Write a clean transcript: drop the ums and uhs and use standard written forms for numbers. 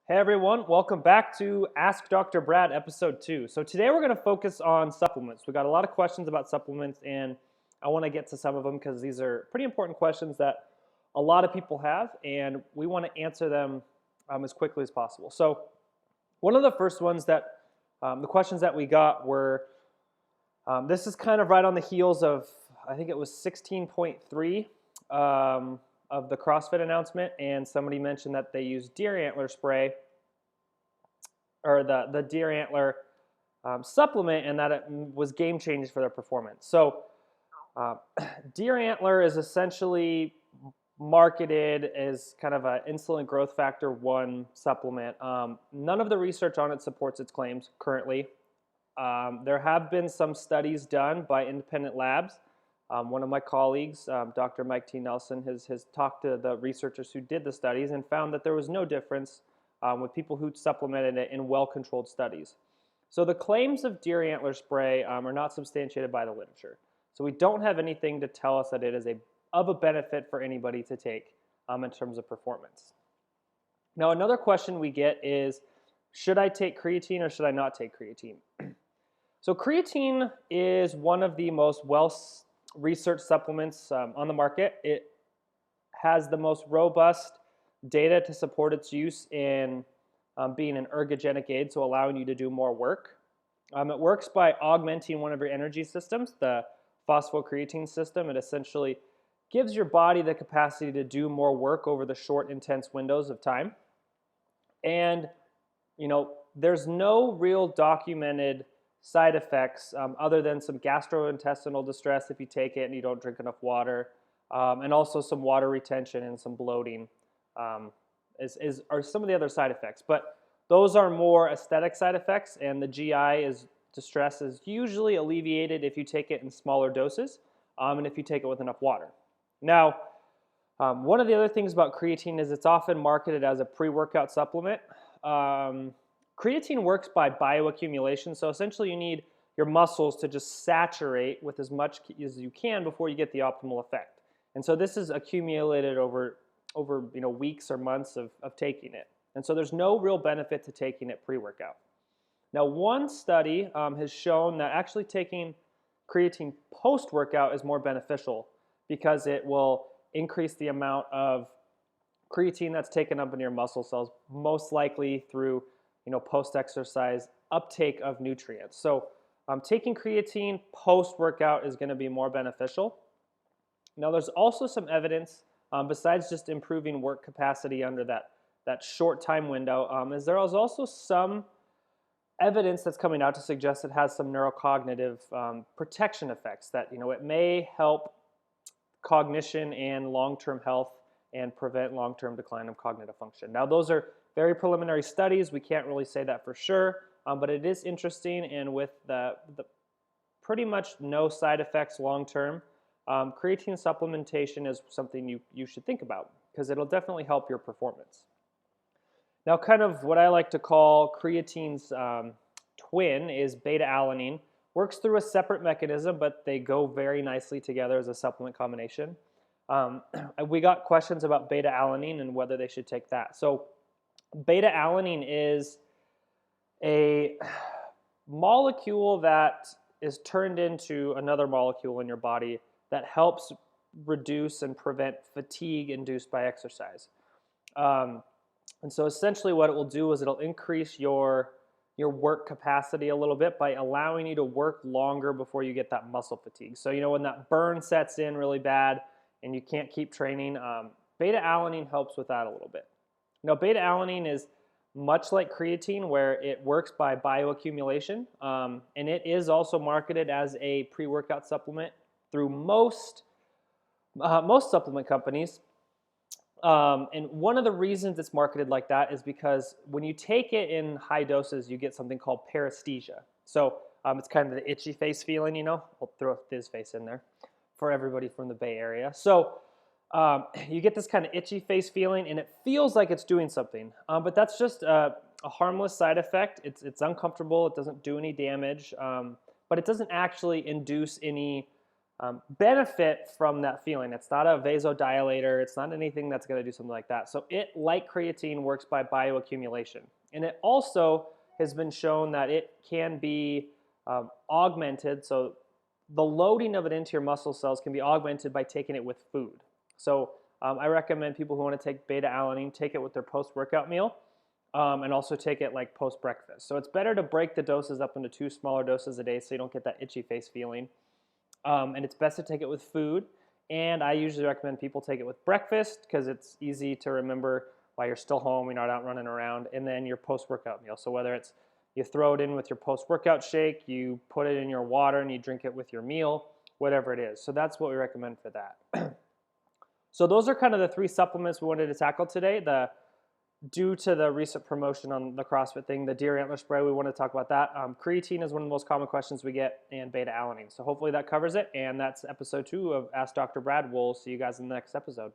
Hey everyone, welcome back to Ask Dr. Brad episode 2. So today we're going to focus on supplements. We got a lot of questions about supplements and I want to get to some of them because these are pretty important questions that a lot of people have and we want to answer them as quickly as possible. So one of the first ones that, the questions that we got were, this is kind of right on the heels of, I think it was 16.3 of the CrossFit announcement, and somebody mentioned that they use deer antler spray or the deer antler supplement, and that it was game changing for their performance. So deer antler is essentially marketed as kind of an insulin growth factor 1 supplement. None of the research on it supports its claims currently. There have been some studies done by independent labs. One of my colleagues, Dr. Mike T. Nelson, has talked to the researchers who did the studies and found that there was no difference with people who supplemented it in well-controlled studies. So the claims of deer antler spray are not substantiated by the literature. So we don't have anything to tell us that it is of a benefit for anybody to take in terms of performance. Now another question we get is, should I take creatine or should I not take creatine? So creatine is one of the most research supplements on the market. It has the most robust data to support its use in being an ergogenic aid, so allowing you to do more work. It works by augmenting one of your energy systems, the phosphocreatine system. It essentially gives your body the capacity to do more work over the short, intense windows of time. And, you know, there's no real documented side effects other than some gastrointestinal distress if you take it and you don't drink enough water, and also some water retention and some bloating are some of the other side effects. But those are more aesthetic side effects, and the GI distress is usually alleviated if you take it in smaller doses and if you take it with enough water. Now, one of the other things about creatine is it's often marketed as a pre-workout supplement. Creatine works by bioaccumulation, so essentially you need your muscles to just saturate with as much as you can before you get the optimal effect. And so this is accumulated over weeks or months of taking it. And so there's no real benefit to taking it pre-workout. Now one study has shown that actually taking creatine post-workout is more beneficial because it will increase the amount of creatine that's taken up in your muscle cells, most likely through post-exercise uptake of nutrients. So taking creatine post-workout is going to be more beneficial. Now there's also some evidence, besides just improving work capacity under that short time window, is there is also some evidence that's coming out to suggest it has some neurocognitive protection effects, that it may help cognition and long-term health and prevent long-term decline of cognitive function. Now those are very preliminary studies. We can't really say that for sure, but it is interesting, and with the pretty much no side effects long-term, creatine supplementation is something you should think about because it'll definitely help your performance. Now kind of what I like to call creatine's twin is beta-alanine. Works through a separate mechanism, but they go very nicely together as a supplement combination. We got questions about beta-alanine and whether they should take that. So beta-alanine is a molecule that is turned into another molecule in your body that helps reduce and prevent fatigue induced by exercise. And so essentially what it will do is it'll increase your work capacity a little bit by allowing you to work longer before you get that muscle fatigue. So when that burn sets in really bad and you can't keep training, beta-alanine helps with that a little bit. Now, beta-alanine is much like creatine, where it works by bioaccumulation, and it is also marketed as a pre-workout supplement through most supplement companies. And one of the reasons it's marketed like that is because when you take it in high doses, you get something called paresthesia. So it's kind of the itchy face feeling, I'll throw a fizz face in there for everybody from the Bay Area. So you get this kind of itchy face feeling, and it feels like it's doing something, but that's just a harmless side effect. It's uncomfortable. It doesn't do any damage, but it doesn't actually induce any benefit from that feeling. It's not a vasodilator. It's not anything that's going to do something like that. So it, like creatine, works by bioaccumulation. And it also has been shown that it can be augmented. So the loading of it into your muscle cells can be augmented by taking it with food. So I recommend people who want to take beta-alanine take it with their post-workout meal, and also take it like post-breakfast. So it's better to break the doses up into 2 smaller doses a day so you don't get that itchy face feeling. And it's best to take it with food. And I usually recommend people take it with breakfast because it's easy to remember while you're still home, you're not out running around, and then your post-workout meal. So whether it's you throw it in with your post-workout shake, you put it in your water, and you drink it with your meal, whatever it is. So that's what we recommend for that. So those are kind of the 3 supplements we wanted to tackle today. Due to the recent promotion on the CrossFit thing, the Deer Antler spray, we want to talk about that. Creatine is one of the most common questions we get, and beta-alanine. So hopefully that covers it, and that's episode 2 of Ask Dr. Brad. We'll see you guys in the next episode.